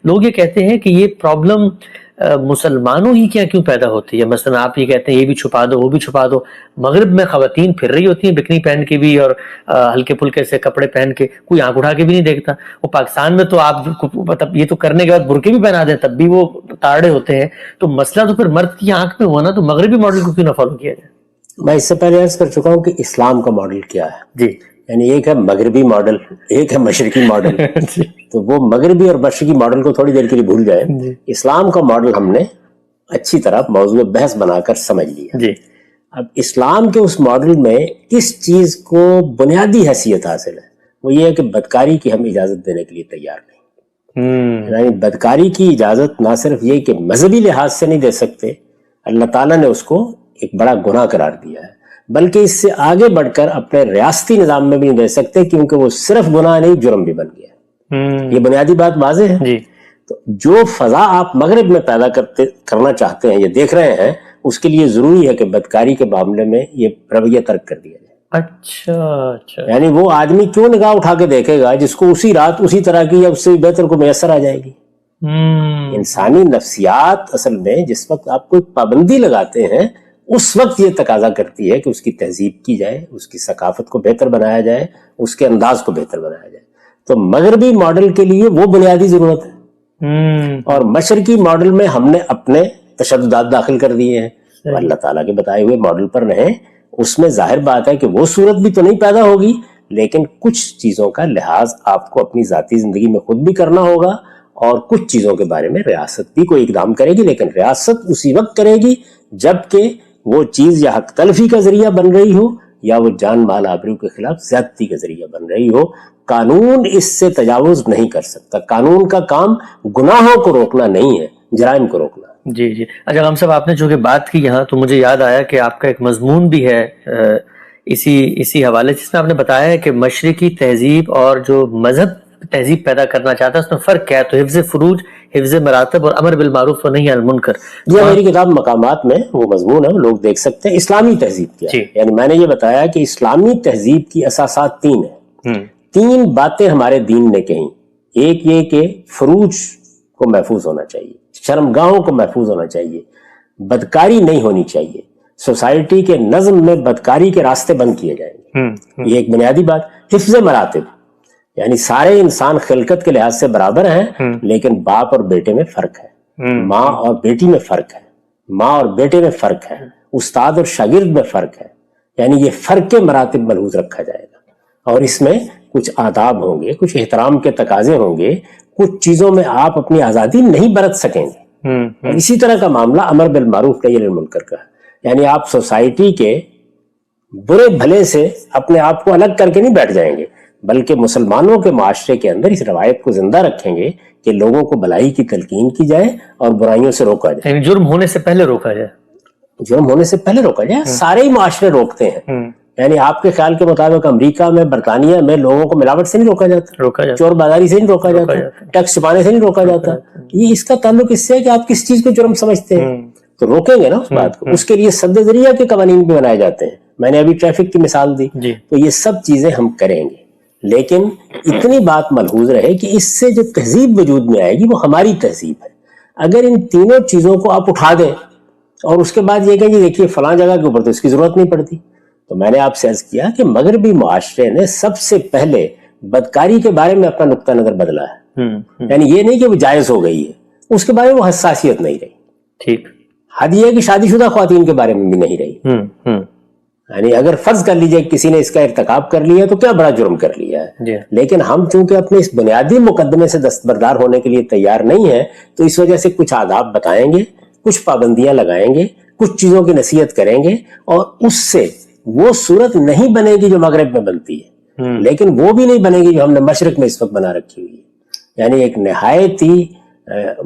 لوگ یہ کہتے ہیں کہ یہ پرابلم مسلمانوں ہی کیوں پیدا ہوتی ہے. مثلا آپ یہ کہتے ہیں یہ بھی چھپا دو وہ بھی چھپا دو, مغرب میں خواتین پھر رہی ہوتی ہیں بکنی پہن کے بھی اور ہلکے پھلکے سے کپڑے پہن کے, کوئی آنکھ اٹھا کے بھی نہیں دیکھتا. وہ پاکستان میں تو آپ مطلب یہ تو کرنے کے بعد برقعے بھی پہنا دیں تب بھی وہ تاڑے ہوتے ہیں. تو مسئلہ تو پھر مرد کی آنکھ میں ہوا نا, تو مغربی ماڈل کو کیوں نہ فالو کیا جائے؟ میں اس سے پہلے عرض کر چکا ہوں کہ اسلام کا ماڈل کیا ہے. جی, یعنی ایک ہے مغربی ماڈل, ایک ہے مشرقی ماڈل. تو وہ مغربی اور مشرقی ماڈل کو تھوڑی دیر کے لیے بھول جائیں. اسلام کا ماڈل ہم نے اچھی طرح موضوع بحث بنا کر سمجھ لیا. جی, اب اسلام کے اس ماڈل میں کس چیز کو بنیادی حیثیت حاصل ہے, وہ یہ ہے کہ بدکاری کی ہم اجازت دینے کے لیے تیار نہیں. یعنی بدکاری کی اجازت نہ صرف یہ کہ مذہبی لحاظ سے نہیں دے سکتے, اللہ تعالیٰ نے اس کو ایک بڑا گناہ قرار دیا ہے, بلکہ اس سے آگے بڑھ کر اپنے ریاستی نظام میں بھی نہیں دے سکتے, کیونکہ وہ صرف گناہ نہیں جرم بھی بن گیا ہے. یہ بنیادی بات واضح ہے. جی, تو جو فضا آپ مغرب میں پیدا کرنا چاہتے ہیں, یہ دیکھ رہے ہیں, اس کے لیے ضروری ہے کہ بدکاری کے معاملے میں یہ رویہ ترک کر دیا جائے. اچھا. یعنی وہ آدمی کیوں نگاہ اٹھا کے دیکھے گا جس کو اسی رات اسی طرح کی یا اس سے بہتر کو میسر آ جائے گی. انسانی نفسیات اصل میں جس وقت آپ کوئی پابندی لگاتے ہیں اس وقت یہ تقاضا کرتی ہے کہ اس کی تہذیب کی جائے, اس کی ثقافت کو بہتر بنایا جائے, اس کے انداز کو بہتر بنایا جائے. تو مغربی ماڈل کے لیے وہ بنیادی ضرورت ہے, اور مشرقی ماڈل میں ہم نے اپنے تشددات داخل کر دیے ہیں. اللہ تعالیٰ کے بتائے ہوئے ماڈل پر رہیں, اس میں ظاہر بات ہے کہ وہ صورت بھی تو نہیں پیدا ہوگی, لیکن کچھ چیزوں کا لحاظ آپ کو اپنی ذاتی زندگی میں خود بھی کرنا ہوگا, اور کچھ چیزوں کے بارے میں ریاست بھی کوئی اقدام کرے گی, لیکن ریاست اسی وقت کرے گی جبکہ وہ چیز یا حق تلفی کا ذریعہ بن رہی ہو یا وہ جان مال آبرو کے خلاف زیادتی کا ذریعہ بن رہی ہو. قانون اس سے تجاوز نہیں کر سکتا. قانون کا کام گناہوں کو روکنا نہیں ہے, جرائم کو روکنا. جی جی. اچھا غام صاحب, آپ نے جو کہ بات کی یہاں, تو مجھے یاد آیا کہ آپ کا ایک مضمون بھی ہے اسی حوالے, جس میں آپ نے بتایا ہے کہ مشرقی تہذیب اور جو مذہب تہذیب پیدا کرنا چاہتا ہے اس میں فرق کیا ہے. تو حفظ فروج, حفظ مراتب اور امر بالمعروف و نہی عن المنکر. یہ میری کتاب مقامات میں وہ مضمون ہے, لوگ دیکھ سکتے ہیں. اسلامی تہذیب کیا ہے, یعنی میں نے یہ بتایا کہ اسلامی تہذیب کی اساسات 3 ہیں. 3 باتیں ہمارے دین نے کہیں. ایک یہ کہ فروج کو محفوظ ہونا چاہیے, شرمگاہوں کو محفوظ ہونا چاہیے, بدکاری نہیں ہونی چاہیے, سوسائٹی کے نظم میں بدکاری کے راستے بند کیے جائیں گے. یہ ایک بنیادی بات. حفظ مراتب, یعنی سارے انسان خلقت کے لحاظ سے برابر ہیں, لیکن باپ اور بیٹے میں فرق ہے, ماں اور بیٹی میں فرق ہے, ماں اور بیٹے میں فرق ہے, استاد اور شاگرد میں فرق ہے. یعنی یہ فرق کے مراتب ملحوظ رکھا جائے گا, اور اس میں کچھ آداب ہوں گے, کچھ احترام کے تقاضے ہوں گے, کچھ چیزوں میں آپ اپنی آزادی نہیں برت سکیں گے. اور اسی طرح کا معاملہ امر بالمعروف نہی عن المنکر کا ہے. یعنی آپ سوسائٹی کے برے بھلے سے اپنے آپ کو الگ کر کے نہیں بیٹھ جائیں گے, بلکہ مسلمانوں کے معاشرے کے اندر اس روایت کو زندہ رکھیں گے کہ لوگوں کو بھلائی کی تلقین کی جائے اور برائیوں سے روکا جائے. یعنی جرم ہونے سے پہلے روکا جائے. جرم ہونے سے پہلے روکا جائے. سارے ہی معاشرے روکتے ہیں. یعنی آپ کے خیال کے مطابق امریکہ میں, برطانیہ میں لوگوں کو ملاوٹ سے نہیں روکا جاتا, چور بازاری سے نہیں روکا جاتا, ٹیکس چھپانے سے نہیں روکا جاتا. یہ اس کا تعلق اس سے ہے کہ آپ کس چیز کو جرم سمجھتے ہیں, تو روکیں گے نا اس بات کو. اس کے لیے سد ذریعہ کے قوانین بھی بنائے جاتے ہیں. میں نے ابھی ٹریفک کی مثال دی. تو یہ سب چیزیں ہم کریں گے, لیکن اتنی بات ملحوظ رہے کہ اس سے جو تہذیب وجود میں آئے گی وہ ہماری تہذیب ہے. اگر ان تینوں چیزوں کو آپ اٹھا دیں اور اس کے بعد یہ کہیں کہ دیکھیے فلاں جگہ کے اوپر تو اس کی ضرورت نہیں پڑتی, تو میں نے آپ سے عرض کیا کہ مغربی معاشرے نے سب سے پہلے بدکاری کے بارے میں اپنا نقطہ نظر بدلا ہے. یعنی یہ نہیں کہ وہ جائز ہو گئی ہے, اس کے بارے میں وہ حساسیت نہیں رہی. ٹھیک. حد یہ ہے کہ شادی شدہ خواتین کے بارے میں بھی نہیں رہی. یعنی اگر فرض کر لیجئے کسی نے اس کا ارتکاب کر لیا تو کیا بڑا جرم کر لیا ہے. لیکن ہم چونکہ اپنے اس بنیادی مقدمے سے دستبردار ہونے کے لیے تیار نہیں ہیں, تو اس وجہ سے کچھ آداب بتائیں گے, کچھ پابندیاں لگائیں گے, کچھ چیزوں کی نصیحت کریں گے, اور اس سے وہ صورت نہیں بنے گی جو مغرب میں بنتی ہے, لیکن وہ بھی نہیں بنے گی جو ہم نے مشرق میں اس وقت بنا رکھی ہوئی ہے. یعنی ایک نہایت ہی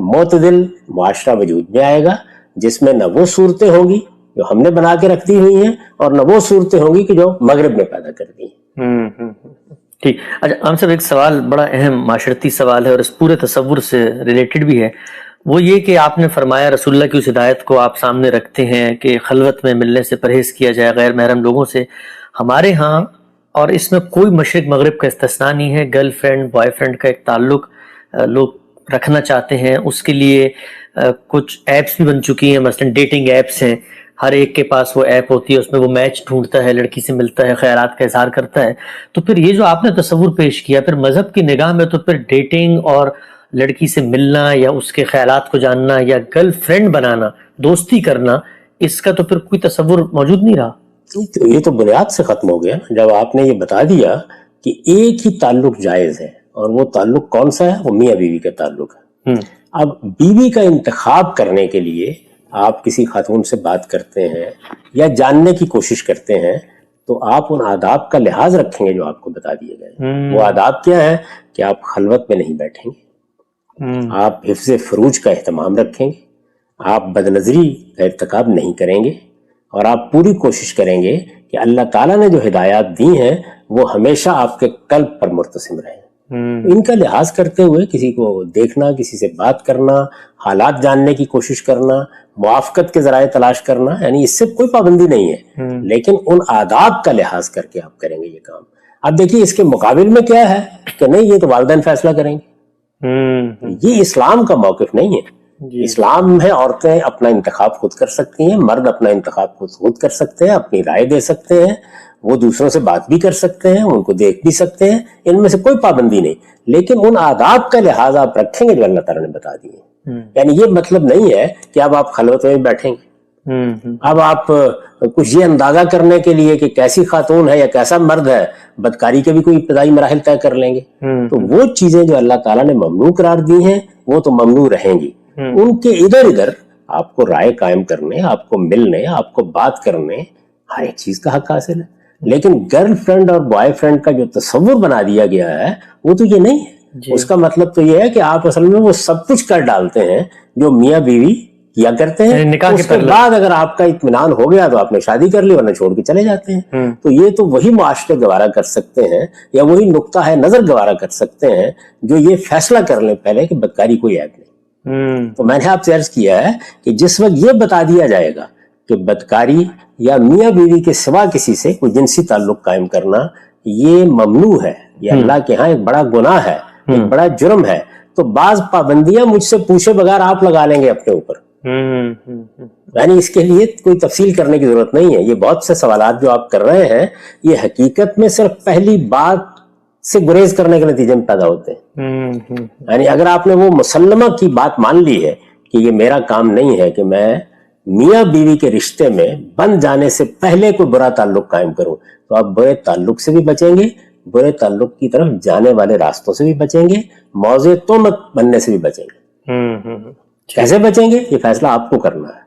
معتدل معاشرہ وجود میں آئے گا جس میں نہ وہ صورتیں ہوں گی جو ہم نے بنا کے رکھ دی ہوئی ہیں, اور نہ وہ صورتیں ہوں گی کہ جو مغرب میں پیدا کر دی ہیں. ٹھیک. اچھا ہم صاحب, ایک سوال بڑا اہم معاشرتی سوال ہے اور اس پورے تصور سے ریلیٹڈ بھی ہے. وہ یہ کہ آپ نے فرمایا رسول اللہ کی اس ہدایت کو آپ سامنے رکھتے ہیں کہ خلوت میں ملنے سے پرہیز کیا جائے غیر محرم لوگوں سے. ہمارے ہاں, اور اس میں کوئی مشرق مغرب کا استثناء نہیں ہے, گرل فرینڈ بوائے فرینڈ کا ایک تعلق لوگ رکھنا چاہتے ہیں اس کے لیے کچھ ایپس بھی بن چکی ہیں، مثلا ڈیٹنگ ایپس ہیں، ہر ایک کے پاس وہ ایپ ہوتی ہے، اس میں وہ میچ ڈھونڈتا ہے، لڑکی سے ملتا ہے، خیالات کا اظہار کرتا ہے. تو پھر یہ جو آپ نے تصور پیش کیا، پھر مذہب کی نگاہ میں تو پھر ڈیٹنگ اور لڑکی سے ملنا یا اس کے خیالات کو جاننا یا گرل فرینڈ بنانا، دوستی کرنا، اس کا تو پھر کوئی تصور موجود نہیں رہا. یہ تو بنیاد سے ختم ہو گیا جب آپ نے یہ بتا دیا کہ ایک ہی تعلق جائز ہے، اور وہ تعلق کون سا ہے؟ وہ میاں بیوی کا تعلق ہے. اب بیوی کا انتخاب کرنے کے لیے آپ کسی خاتون سے بات کرتے ہیں یا جاننے کی کوشش کرتے ہیں تو آپ ان آداب کا لحاظ رکھیں گے جو آپ کو بتا دیے گئے. وہ آداب کیا ہے کہ آپ خلوت میں نہیں بیٹھیں گے، آپ حفظ فروج کا اہتمام رکھیں گے، آپ بدنظری کا ارتکاب نہیں کریں گے، اور آپ پوری کوشش کریں گے کہ اللہ تعالیٰ نے جو ہدایات دی ہیں وہ ہمیشہ آپ کے قلب پر مرتسم رہیں. ان کا لحاظ کرتے ہوئے کسی کو دیکھنا، کسی سے بات کرنا، حالات جاننے کی کوشش کرنا، موافقت کے ذرائع تلاش کرنا، یعنی اس سے کوئی پابندی نہیں ہے، لیکن ان آداب کا لحاظ کر کے آپ کریں گے یہ کام. اب دیکھیے اس کے مقابل میں کیا ہے کہ نہیں، یہ تو والدین فیصلہ کریں گے. یہ اسلام کا موقف نہیں ہے. اسلام میں عورتیں اپنا انتخاب خود کر سکتی ہیں، مرد اپنا انتخاب خود کر سکتے ہیں، اپنی رائے دے سکتے ہیں، وہ دوسروں سے بات بھی کر سکتے ہیں، ان کو دیکھ بھی سکتے ہیں، ان میں سے کوئی پابندی نہیں. لیکن ان آداب کا لحاظ آپ رکھیں گے جو اللہ تعالیٰ نے بتا دیے. یعنی یہ مطلب نہیں ہے کہ اب آپ خلوت میں بیٹھیں گے، اب آپ کچھ یہ اندازہ کرنے کے لیے کہ کیسی خاتون ہے یا کیسا مرد ہے بدکاری کے بھی کوئی ابتدائی مراحل طے کر لیں گے. تو وہ چیزیں جو اللہ تعالیٰ نے ممنوع قرار دی ہیں وہ تو ممنوع رہیں گی. ان کے ادھر ادھر آپ کو رائے قائم کرنے، آپ کو ملنے، آپ کو بات کرنے، ہر ایک چیز کا حق حاصل ہے. لیکن گرل فرینڈ اور بوائے فرینڈ کا جو تصور بنا دیا گیا ہے وہ تو یہ نہیں ہے. اس کا مطلب تو یہ ہے کہ آپ اصل میں وہ سب کچھ کر ڈالتے ہیں جو میاں بیوی کیا کرتے ہیں. اس کے بعد اگر آپ کا اطمینان ہو گیا تو آپ نے شادی کر لی، ورنہ چھوڑ کے چلے جاتے ہیں. تو یہ تو وہی معاشرے گوارا کر سکتے ہیں یا وہی نقطہ ہے نظر گوارا کر سکتے ہیں جو یہ فیصلہ کر لیں پہلے کہ بدکاری کوئی عیب نہیں. تو میں نے آپ سے عرض کیا ہے کہ جس وقت یہ بتا دیا جائے گا کہ بدکاری یا میاں بیوی کے سوا کسی سے کوئی جنسی تعلق قائم کرنا یہ ممنوع ہے، یہ اللہ کے ہاں ایک بڑا گناہ ہے، ایک بڑا جرم ہے، تو بعض پابندیاں مجھ سے پوچھے بغیر آپ لگا لیں گے اپنے اوپر. یعنی اس کے لیے کوئی تفصیل کرنے کی ضرورت نہیں ہے. یہ بہت سے سوالات جو آپ کر رہے ہیں یہ حقیقت میں صرف پہلی بات سے گریز کرنے کے نتیجے میں پیدا ہوتے ہیں. یعنی اگر آپ نے وہ مسلمہ کی بات مان لی ہے کہ یہ میرا کام نہیں ہے کہ میں میاں بیوی کے رشتے میں بن جانے سے پہلے کوئی برا تعلق قائم کروں، تو آپ برے تعلق سے بھی بچیں گے، برے تعلق کی طرف جانے والے راستوں سے بھی بچیں گے، موضوع تہمت بننے سے بھی بچیں گے. کیسے بچیں گے یہ فیصلہ آپ کو کرنا ہے.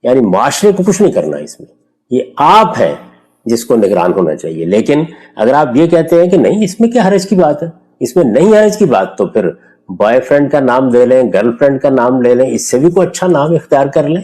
یعنی معاشرے کو کچھ نہیں کرنا اس میں، یہ آپ ہیں جس کو نگران ہونا چاہیے. لیکن اگر آپ یہ کہتے ہیں کہ نہیں اس میں کیا حرج کی بات ہے، اس میں نہیں حرج کی بات، تو پھر بوائے فرینڈ کا نام لے لیں، گرل فرینڈ کا نام لے لیں، اس سے بھی کوئی اچھا نام اختیار کر لیں.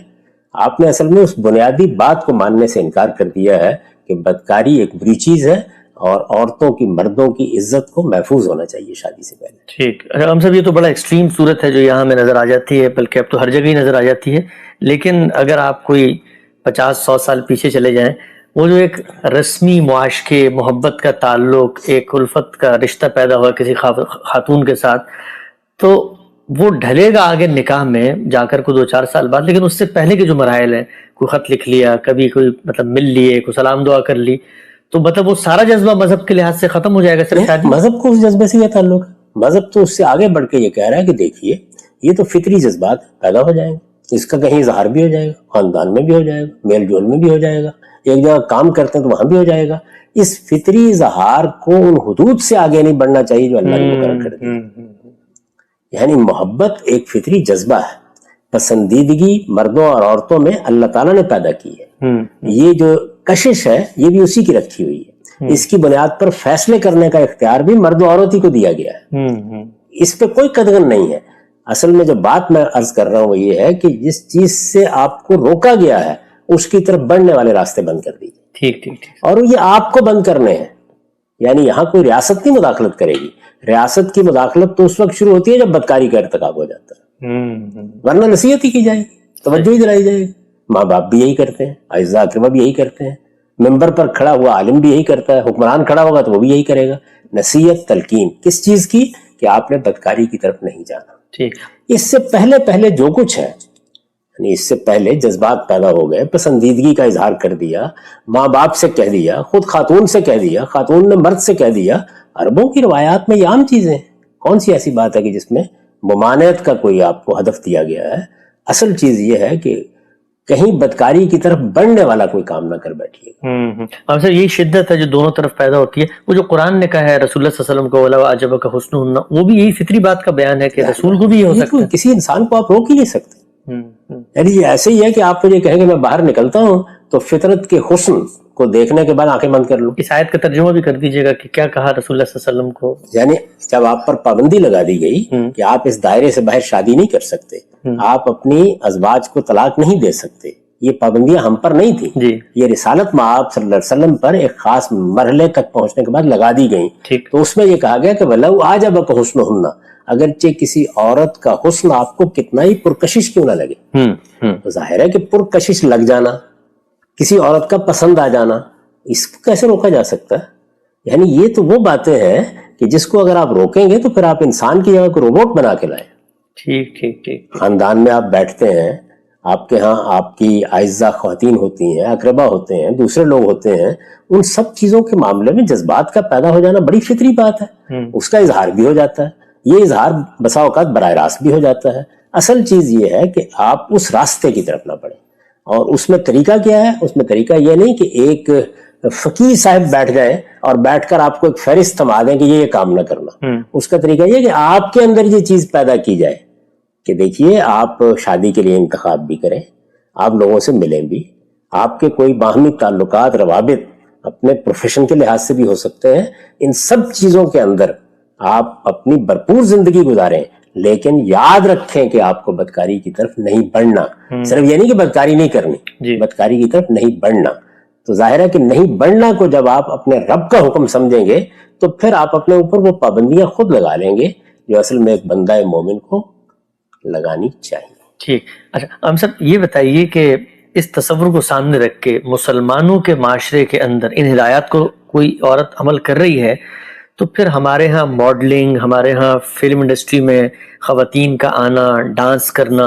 آپ نے اصل میں اس بنیادی بات کو ماننے سے انکار کر دیا ہے کہ بدکاری ایک بری چیز ہے اور عورتوں کی، مردوں کی عزت کو محفوظ ہونا چاہیے شادی سے پہلے. ٹھیک. ہم سب یہ تو بڑا ایکسٹریم صورت ہے جو یہاں میں نظر آ جاتی ہے، بلکہ اب تو ہر جگہ ہی نظر آ جاتی ہے. لیکن اگر آپ کوئی 50-100 سال پیچھے چلے جائیں، وہ جو ایک رسمی معاشقے، محبت کا تعلق، ایک الفت کا رشتہ پیدا ہوا کسی خاتون کے ساتھ، تو وہ ڈھلے گا آگے نکاح میں جا کر کوئی 2-4 سال بعد. لیکن اس سے پہلے کے جو مراحل ہیں، کوئی خط لکھ لیا، کبھی کوئی مطلب مل لیے، کوئی سلام دعا کر لی، تو مطلب وہ سارا جذبہ مذہب کے لحاظ سے ختم ہو جائے گا. صرف شادی، مذہب کو اس جذبے سے کیا تعلق ہے؟ مذہب تو اس سے آگے بڑھ کے یہ کہہ رہا ہے کہ دیکھیے یہ تو فطری جذبات پیدا ہو جائیں گے، اس کا کہیں اظہار بھی ہو جائے گا، خاندان میں بھی ہو جائے گا، میل جول میں بھی ہو جائے گا، ایک جگہ کام کرتے ہیں تو وہاں بھی ہو جائے گا. اس فطری اظہار کو ان حدود سے آگے نہیں بڑھنا چاہیے جو اللہ نے مقرر کر دی. یعنی محبت ایک فطری جذبہ ہے، پسندیدگی مردوں اور عورتوں میں اللہ تعالیٰ نے پیدا کی ہے. یہ جو کشش ہے یہ بھی اسی کی رکھی ہوئی ہے. اس کی بنیاد پر فیصلے کرنے کا اختیار بھی مرد و عورت ہی کو دیا گیا ہے. اس پہ کوئی قدغن نہیں ہے. اصل میں جو بات میں عرض کر رہا ہوں وہ یہ ہے کہ جس چیز سے آپ کو روکا گیا ہے اس کی طرف بڑھنے والے راستے بند کر دیجیے. ٹھیک ٹھیک ٹھیک. اور یہ آپ کو بند کرنے ہیں. یعنی یہاں کوئی ریاست نہیں مداخلت کرے گی. ریاست کی مداخلت تو اس وقت شروع ہوتی ہے جب بدکاری کا ارتکاب ہو جاتا ہے، ورنہ نصیحت ہی کی جائے گی، توجہ ہی دلائی جائے گی. ماں باپ بھی یہی کرتے ہیں، اعزاء اقربا بھی یہی کرتے ہیں، ممبر پر کھڑا ہوا عالم بھی یہی کرتا ہے، حکمران کھڑا ہوگا تو وہ بھی یہی کرے گا. نصیحت، تلقین کس چیز کی؟ کہ آپ نے بدکاری کی طرف نہیں جانا. اس سے پہلے پہلے جو کچھ ہے، یعنی اس سے پہلے جذبات پیدا ہو گئے، پسندیدگی کا اظہار کر دیا، ماں باپ سے کہہ دیا، خود خاتون سے کہہ دیا، خاتون نے مرد سے کہہ دیا، عربوں کی روایات میں یہ عام چیزیں ہیں. کون سی ایسی بات ہے کہ جس میں ممانعت کا کوئی آپ کو ہدف دیا گیا ہے؟ اصل چیز یہ ہے کہ کہیں بدکاری کی طرف بڑھنے والا کوئی کام نہ کر بیٹھیے. اب سر یہی شدت ہے جو دونوں طرف پیدا ہوتی ہے. وہ جو قرآن نے کہا ہے رسول اللہ صلی اللہ علیہ وسلم کو وَلَوْ أَعْجَبَكَ حُسْنُهُنَّ، وہ بھی یہی فطری بات کا بیان ہے کہ رسول کو بھی یہ ہو سکتا ہے. کسی انسان کو آپ روک ہی نہیں سکتے. یعنی یہ ایسے ہی ہے کہ آپ مجھے کہیں کہ میں باہر نکلتا ہوں تو فطرت کے حسن کو دیکھنے کے بعد آنکھیں بند کر لوں. اس آیت کا ترجمہ بھی کر دیجئے گا کہ کیا کہا رسول اللہ صلی اللہ علیہ وسلم کو. یعنی جب آپ پر پابندی لگا دی گئی کہ آپ اس دائرے سے باہر شادی نہیں کر سکتے، آپ اپنی ازواج کو طلاق نہیں دے سکتے، یہ پابندیاں ہم پر نہیں تھیں، یہ رسالت مآب صلی اللہ علیہ وسلم پر ایک خاص مرحلے تک پہنچنے کے بعد لگا دی گئیں. تو اس میں یہ کہا گیا کہ وَلَوْ أَعْجَبَكَ حُسْنُهُنَّ، اگرچہ کسی عورت کا حسن آپ کو کتنا ہی پرکشش کیوں نہ لگے. تو ظاہر ہے کہ پرکشش لگ جانا، کسی عورت کا پسند آ جانا، اس کو کیسے روکا جا سکتا ہے؟ یعنی یہ تو وہ باتیں ہیں کہ جس کو اگر آپ روکیں گے تو پھر آپ انسان کی جگہ کو روبوٹ بنا کے لائیں. ٹھیک. خاندان میں آپ بیٹھتے ہیں، آپ کے ہاں آپ کی اعزہ خواتین ہوتی ہیں، اقربا ہوتے ہیں، دوسرے لوگ ہوتے ہیں، ان سب چیزوں کے معاملے میں جذبات کا پیدا ہو جانا بڑی فطری بات ہے. اس کا اظہار بھی ہو جاتا ہے، یہ اظہار بسا اوقات براہ راست بھی ہو جاتا ہے. اصل چیز یہ ہے کہ آپ اس راستے کی طرف نہ بڑھیں. اور اس میں طریقہ کیا ہے؟ اس میں طریقہ یہ نہیں کہ ایک فقیر صاحب بیٹھ جائیں اور بیٹھ کر آپ کو ایک فہرست تھما دیں کہ یہ کام نہ کرنا. اس کا طریقہ یہ کہ آپ کے اندر یہ چیز پیدا کی جائے کہ دیکھیے آپ شادی کے لیے انتخاب بھی کریں، آپ لوگوں سے ملیں بھی، آپ کے کوئی باہمی تعلقات روابط اپنے پروفیشن کے لحاظ سے بھی ہو سکتے ہیں. ان سب چیزوں کے اندر آپ اپنی بھرپور زندگی گزاریں، لیکن یاد رکھیں کہ آپ کو بدکاری کی طرف نہیں بڑھنا. صرف یہ نہیں کہ بدکاری نہیں کرنی، بدکاری کی طرف نہیں بڑھنا. تو ظاہر ہے کہ نہیں بڑھنا کو جب آپ اپنے رب کا حکم سمجھیں گے تو پھر آپ اپنے اوپر وہ پابندیاں خود لگا لیں گے جو اصل میں ایک بندہ مومن کو لگانی چاہیے. ٹھیک. اچھا ہم سب یہ بتائیے کہ اس تصور کو سامنے رکھ کے مسلمانوں کے معاشرے کے اندر ان ہدایات کو کوئی عورت عمل کر رہی ہے تو پھر ہمارے ہاں ماڈلنگ، ہمارے ہاں فلم انڈسٹری میں خواتین کا آنا، ڈانس کرنا،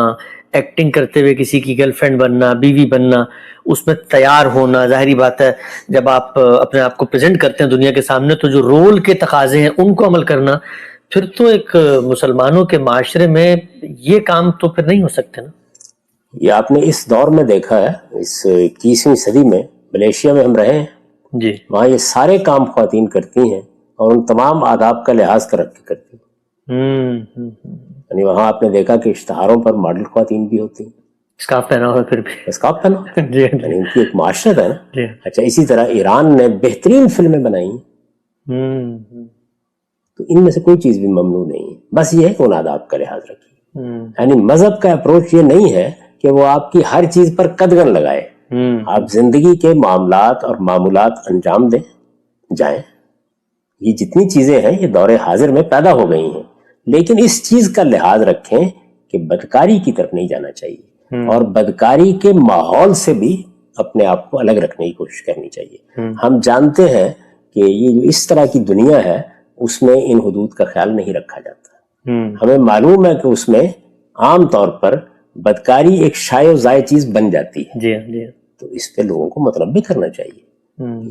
ایکٹنگ کرتے ہوئے کسی کی گرل فرینڈ بننا، بیوی بننا، اس میں تیار ہونا، ظاہری بات ہے جب آپ اپنے آپ کو پریزنٹ کرتے ہیں دنیا کے سامنے تو جو رول کے تقاضے ہیں ان کو عمل کرنا، پھر تو ایک مسلمانوں کے معاشرے میں یہ کام تو پھر نہیں ہو سکتے نا. یہ آپ نے اس دور میں دیکھا ہے، اس 21ویں صدی میں ملیشیا میں ہم رہے ہیں، وہاں یہ سارے کام خواتین کرتی ہیں اور ان تمام آداب کا لحاظ کر کے کرتی ہیں. یعنی وہاں آپ نے دیکھا کہ اشتہاروں پر ماڈل خواتین بھی ہوتی ہیں، اسکارف پہنا ہوا، پھر بھی اسکارف پہنا ہوا، یعنی ان کی ایک معاشرت ہے نا. اچھا اسی طرح ایران نے بہترین فلمیں بنائی ہیں، تو ان میں سے کوئی چیز بھی ممنوع نہیں ہے. بس یہ ہے کہ ان آداب کا لحاظ رکھیے. یعنی مذہب کا اپروچ یہ نہیں ہے کہ وہ آپ کی ہر چیز پر قدغن لگائے. آپ زندگی کے معاملات اور معمولات انجام دیں، جائیں. یہ جتنی چیزیں ہیں یہ دور حاضر میں پیدا ہو گئی ہیں، لیکن اس چیز کا لحاظ رکھیں کہ بدکاری کی طرف نہیں جانا چاہیے اور بدکاری کے ماحول سے بھی اپنے آپ کو الگ رکھنے کی کوشش کرنی چاہیے. ہم جانتے ہیں کہ یہ جو اس طرح کی دنیا ہے اس میں ان حدود کا خیال نہیں رکھا جاتا. ہمیں معلوم ہے کہ اس میں عام طور پر بدکاری ایک شائع و زائع چیز بن جاتی ہے. تو اس پہ لوگوں کو مطلب بھی کرنا چاہیے.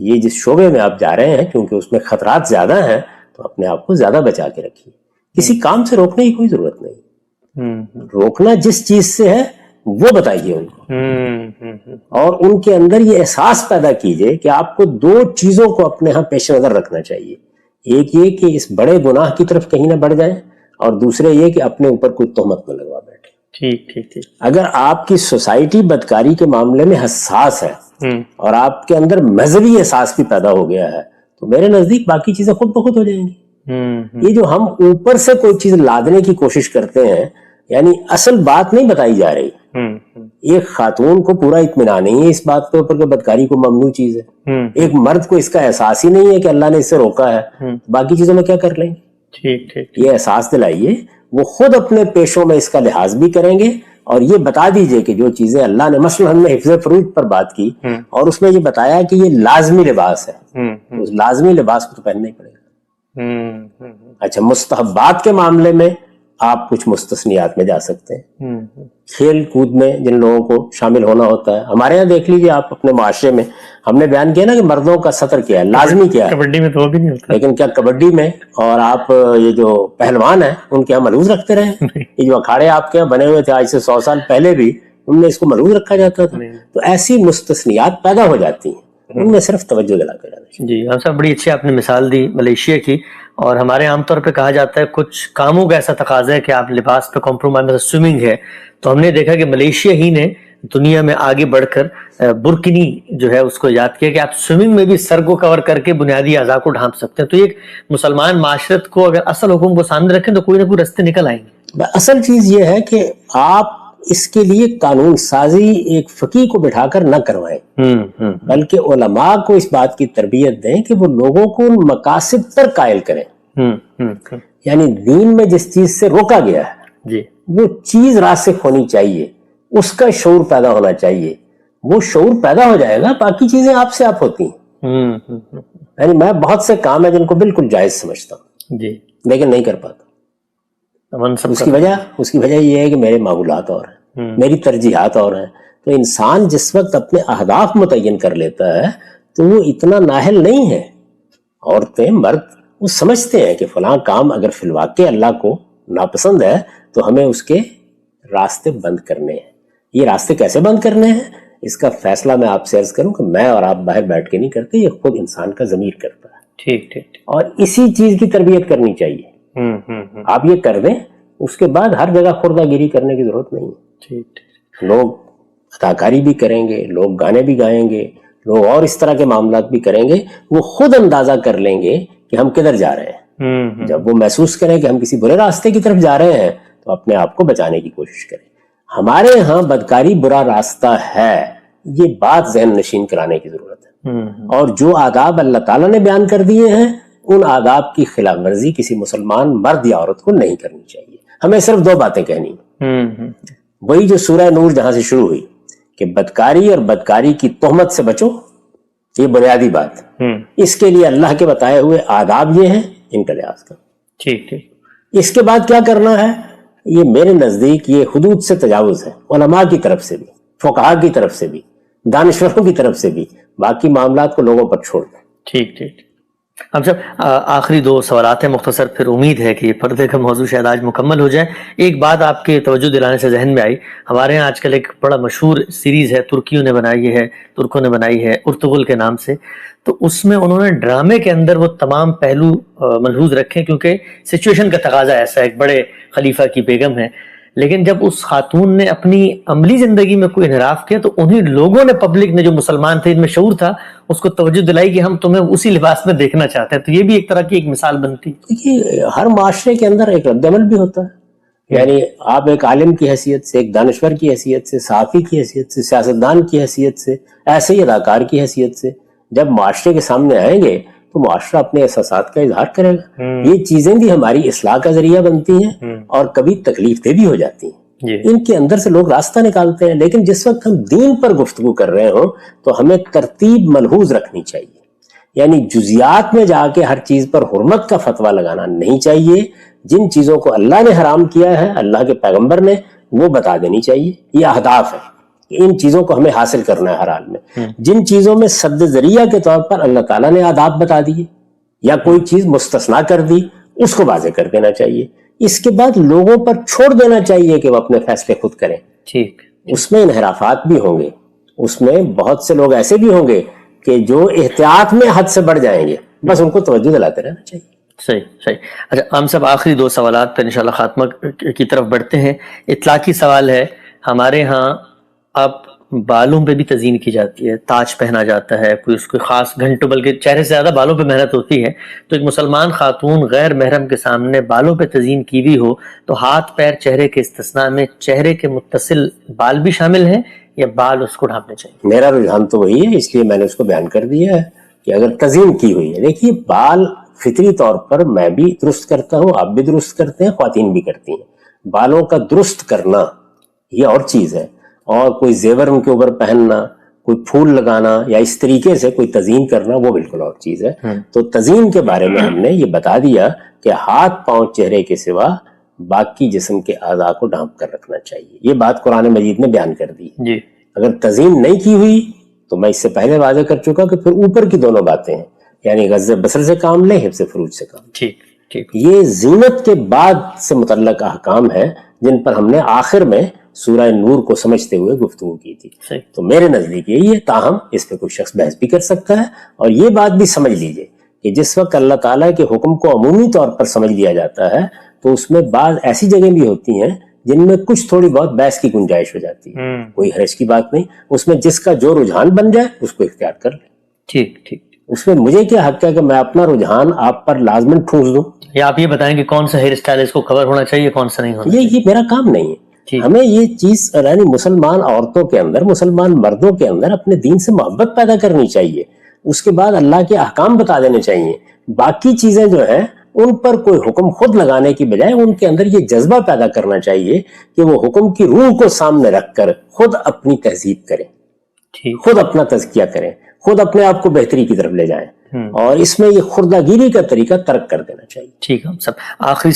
یہ جس شعبے میں آپ جا رہے ہیں کیونکہ اس میں خطرات زیادہ ہیں تو اپنے آپ کو زیادہ بچا کے رکھیے. کسی کام سے روکنے کی کوئی ضرورت نہیں. روکنا جس چیز سے ہے وہ بتائیے ان کو، اور ان کے اندر یہ احساس پیدا کیجئے کہ آپ کو دو چیزوں کو اپنے ہاں پیش نظر رکھنا چاہیے. ایک یہ کہ اس بڑے گناہ کی طرف کہیں نہ بڑھ جائیں، اور دوسرے یہ کہ اپنے اوپر کوئی تہمت نہ لگوا بیٹھے. ٹھیک. اگر آپ کی سوسائٹی بدکاری کے معاملے میں حساس ہے اور آپ کے اندر مذہبی احساس بھی پیدا ہو گیا ہے تو میرے نزدیک باقی چیزیں خود بخود ہو جائیں گی. یہ جو ہم اوپر سے کوئی چیز لادنے کی کوشش کرتے ہیں، یعنی اصل بات نہیں بتائی جا رہی. ایک خاتون کو پورا اطمینان نہیں ہے اس بات کے اوپر کہ بدکاری کو ممنوع چیز ہے. ایک مرد کو اس کا احساس ہی نہیں ہے کہ اللہ نے اس سے روکا ہے، باقی چیزوں میں کیا کر لیں گے. یہ احساس دلائیے، وہ خود اپنے پیشوں میں اس کا لحاظ بھی کریں گے. اور یہ بتا دیجئے کہ جو چیزیں اللہ نے مثلا ہم نے حفظ فروج پر بات کی اور اس میں یہ بتایا کہ یہ لازمی لباس ہے، اس لازمی لباس کو تو پہننا ہی پڑے گا. اچھا مستحبات کے معاملے میں آپ کچھ مستثنیات میں جا سکتے ہیں. کھیل کود میں جن لوگوں کو شامل ہونا ہوتا ہے، ہمارے یہاں دیکھ لیجیے آپ اپنے معاشرے میں، ہم نے بیان کیا نا کہ مردوں کا سطر کیا ہے، لازمی کیا ہے، کبڈی میں تو وہ بھی نہیں ہوتا، لیکن کیا کبڈی میں اور آپ یہ جو پہلوان ہیں ان کے یہاں ملحوظ رکھتے رہے؟ یہ جو اکھاڑے آپ کے یہاں بنے ہوئے تھے آج سے 100 سال پہلے بھی ان میں اس کو ملحوظ رکھا جاتا تھا. تو ایسی مستثنیات پیدا ہو جاتی ہیں، ان میں صرف توجہ دلا کر جانا چاہیے. جی ہم صاحب بڑی اچھی آپ نے مثال دی ملیشیا کی. اور ہمارے عام طور پہ کہا جاتا ہے کچھ کاموں کا ایسا تقاضا ہے کہ آپ لباس پہ کمپرومائز، مثلا سوئمنگ ہے، تو ہم نے دیکھا کہ ملیشیا ہی نے دنیا میں آگے بڑھ کر برکنی جو ہے اس کو ایجاد کیا کہ آپ سوئمنگ میں بھی سر کو کور کر کے بنیادی اعضاء کو ڈھانپ سکتے ہیں. تو ایک مسلمان معاشرت کو اگر اصل حکم کو سامنے رکھیں تو کوئی نہ کوئی رستے نکل آئیں گے. اصل چیز یہ ہے کہ آپ اس کے لیے قانون سازی ایک فقیہ کو بٹھا کر نہ کروائیں، بلکہ علماء کو اس بات کی تربیت دیں کہ وہ لوگوں کو ان مقاصد پر قائل کریں. یعنی دین میں جس چیز سے روکا گیا ہے جی وہ چیز راسخ ہونی چاہیے، اس کا شعور پیدا ہونا چاہیے. وہ شعور پیدا ہو جائے گا، باقی چیزیں آپ سے آپ ہوتی ہیں. یعنی میں بہت سے کام ہیں جن کو بالکل جائز سمجھتا ہوں جی لیکن نہیں کر پاتا. اس کی وجہ یہ ہے کہ میرے معمولات اور ہیں، میری ترجیحات اور ہیں. تو انسان جس وقت اپنے اہداف متعین کر لیتا ہے تو وہ اتنا نااہل نہیں ہے. عورتیں مرد وہ سمجھتے ہیں کہ فلاں کام اگر فی الواقع اللہ کو ناپسند ہے تو ہمیں اس کے راستے بند کرنے ہیں. یہ راستے کیسے بند کرنے ہیں اس کا فیصلہ میں آپ سے عرض کروں کہ میں اور آپ باہر بیٹھ کے نہیں کرتے، یہ خود انسان کا ضمیر کرتا ہے. ٹھیک. اور اسی چیز کی تربیت کرنی چاہیے. آپ یہ کر دیں، اس کے بعد ہر جگہ خوردہ گیری کرنے کی ضرورت نہیں ہے. لوگ اداکاری بھی کریں گے، لوگ گانے بھی گائیں گے، لوگ اور اس طرح کے معاملات بھی کریں گے، وہ خود اندازہ کر لیں گے کہ ہم کدھر جا رہے ہیں. جب وہ محسوس کریں کہ ہم کسی برے راستے کی طرف جا رہے ہیں تو اپنے آپ کو بچانے کی کوشش کریں. ہمارے ہاں بدکاری برا راستہ ہے، یہ بات ذہن نشین کرانے کی ضرورت ہے. اور جو آداب اللہ تعالیٰ نے بیان کر دیے ہیں ان آداب کی خلاف ورزی کسی مسلمان مرد یا عورت کو نہیں کرنی چاہیے. ہمیں صرف 2 باتیں کہنی ہیں، وہی جو سورہ نور جہاں سے شروع ہوئی کہ بدکاری اور بدکاری کی تہمت سے بچو، یہ بنیادی بات. اس کے لیے اللہ کے بتائے ہوئے آداب یہ ہیں، ان کا لحاظ کرو. ٹھیک. اس کے بعد کیا کرنا ہے، یہ میرے نزدیک یہ حدود سے تجاوز ہے، علماء کی طرف سے بھی، فقہاء کی طرف سے بھی، دانشوروں کی طرف سے بھی. باقی معاملات کو لوگوں پر چھوڑ دیں. ٹھیک. اب جب آخری 2 سوالات ہیں مختصر، پھر امید ہے کہ پردے کا موضوع شاید آج مکمل ہو جائے. ایک بات آپ کے توجہ دلانے سے ذہن میں آئی، ہمارے ہاں آج کل ایک بڑا مشہور سیریز ہے، ترکیوں نے بنائی ہے، ترکوں نے بنائی ہے، ارطغرل کے نام سے. تو اس میں انہوں نے ڈرامے کے اندر وہ تمام پہلو ملحوظ رکھے کیونکہ سچویشن کا تقاضا ایسا ہے، ایک بڑے خلیفہ کی بیگم ہے. لیکن جب اس خاتون نے اپنی عملی زندگی میں کوئی انحراف کیا تو انہیں لوگوں نے، پبلک نے جو مسلمان تھے، ان میں شعور تھا، اس کو توجہ دلائی کہ ہم تمہیں اسی لباس میں دیکھنا چاہتے ہیں. تو یہ بھی ایک طرح کی ایک مثال بنتی. دیکھیے ہر معاشرے کے اندر ایک رد عمل بھی ہوتا ہے. یعنی آپ ایک عالم کی حیثیت سے، ایک دانشور کی حیثیت سے، صحافی کی حیثیت سے، سیاستدان کی حیثیت سے، ایسے ہی اداکار کی حیثیت سے جب معاشرے کے سامنے آئیں گے تو معاشرہ اپنے احساسات کا اظہار کرے گا. یہ چیزیں بھی ہماری اصلاح کا ذریعہ بنتی ہیں اور کبھی تکلیف دہ بھی ہو جاتی ہیں. ان کے اندر سے لوگ راستہ نکالتے ہیں. لیکن جس وقت ہم دین پر گفتگو کر رہے ہوں تو ہمیں ترتیب ملحوظ رکھنی چاہیے. یعنی جزیات میں جا کے ہر چیز پر حرمت کا فتویٰ لگانا نہیں چاہیے. جن چیزوں کو اللہ نے حرام کیا ہے، اللہ کے پیغمبر نے، وہ بتا دینی چاہیے. یہ اہداف ہے کہ ان چیزوں کو ہمیں حاصل کرنا ہے ہر حال میں. جن چیزوں میں سد ذریعہ کے طور پر اللہ تعالیٰ نے آداب بتا دیے یا کوئی چیز مستثنا کر دی، اس کو واضح کر دینا چاہیے. اس کے بعد لوگوں پر چھوڑ دینا چاہیے کہ وہ اپنے فیصلے خود کریں. ٹھیک. اس میں انحرافات بھی ہوں گے، اس میں بہت سے لوگ ایسے بھی ہوں گے کہ جو احتیاط میں حد سے بڑھ جائیں گے. بس ان کو توجہ دلاتے رہنا چاہیے. صحیح. اچھا ہم سب آخری 2 سوالات پر انشاءاللہ خاتمہ کی طرف بڑھتے ہیں. اطلاقی سوال ہے، ہمارے ہاں اب بالوں پہ بھی تزئین کی جاتی ہے، تاج پہنا جاتا ہے، کوئی اس کو خاص گھنٹوں، بلکہ چہرے سے زیادہ بالوں پہ محنت ہوتی ہے. تو ایک مسلمان خاتون غیر محرم کے سامنے بالوں پہ تزئین کی ہوئی ہو تو ہاتھ پیر چہرے کے استثناء میں چہرے کے متصل بال بھی شامل ہیں یا بال اس کو ڈھانپنے چاہیے؟ میرا رجحان تو وہی ہے، اس لیے میں نے اس کو بیان کر دیا ہے کہ اگر تزئین کی ہوئی ہے. دیکھیے بال فطری طور پر میں بھی درست کرتا ہوں، آپ بھی درست کرتے ہیں، خواتین بھی کرتی ہیں. بالوں کا درست کرنا یہ اور چیز ہے، اور کوئی زیور ان کے اوپر پہننا، کوئی پھول لگانا یا اس طریقے سے کوئی تزئین کرنا وہ بالکل اور چیز ہے. تو تزئین کے بارے میں ہم نے یہ بتا دیا کہ ہاتھ پاؤں چہرے کے سوا باقی جسم کے اعضاء کو ڈھانپ کر رکھنا چاہیے. یہ بات قرآن مجید نے بیان کر دی. جی اگر تزئین نہیں کی ہوئی تو میں اس سے پہلے واضح کر چکا کہ پھر اوپر کی دونوں باتیں ہیں, یعنی غض بصر سے کام لیں, حفظ فروج سے کام. ٹھیک ٹھیک. یہ زینت کے بعد سے متعلق احکام ہیں جن پر ہم نے آخر میں سورہ نور کو سمجھتے ہوئے گفتگو کی تھی. تو میرے نزدیک یہی ہے, تاہم اس پہ کوئی شخص بحث بھی کر سکتا ہے. اور یہ بات بھی سمجھ لیجئے کہ جس وقت اللہ تعالیٰ کے حکم کو عمومی طور پر سمجھ لیا جاتا ہے تو اس میں بعض ایسی جگہیں بھی ہوتی ہیں جن میں کچھ تھوڑی بہت بحث کی گنجائش ہو جاتی ہے. کوئی حرج کی بات نہیں, اس میں جس کا جو رجحان بن جائے اس کو اختیار کر لیں. ٹھیک ٹھیک. اس میں مجھے کیا حق ہے کہ میں اپنا رجحان آپ پر لازماً ٹھونس دوں؟ یا آپ یہ بتائیں کہ کون سا ہیئر اسٹائل اس کو کور ہونا چاہیے, کون سا نہیں ہونا چاہیے؟ یہ میرا کام نہیں ہے. ہمیں یہ چیز یعنی مسلمان عورتوں کے اندر, مسلمان مردوں کے اندر اپنے دین سے محبت پیدا کرنی چاہیے. اس کے بعد اللہ کے احکام بتا دینے چاہیے. باقی چیزیں جو ہیں ان پر کوئی حکم خود لگانے کی بجائے ان کے اندر یہ جذبہ پیدا کرنا چاہیے کہ وہ حکم کی روح کو سامنے رکھ کر خود اپنی تہذیب کریں, خود اپنا تزکیہ کریں, خود اپنے آپ کو بہتری کی طرف لے جائیں. اور اس میں یہ خردہ گیری کا طریقہ ترک کر دینا چاہیے. ٹھیک ہے. ہم سب آخری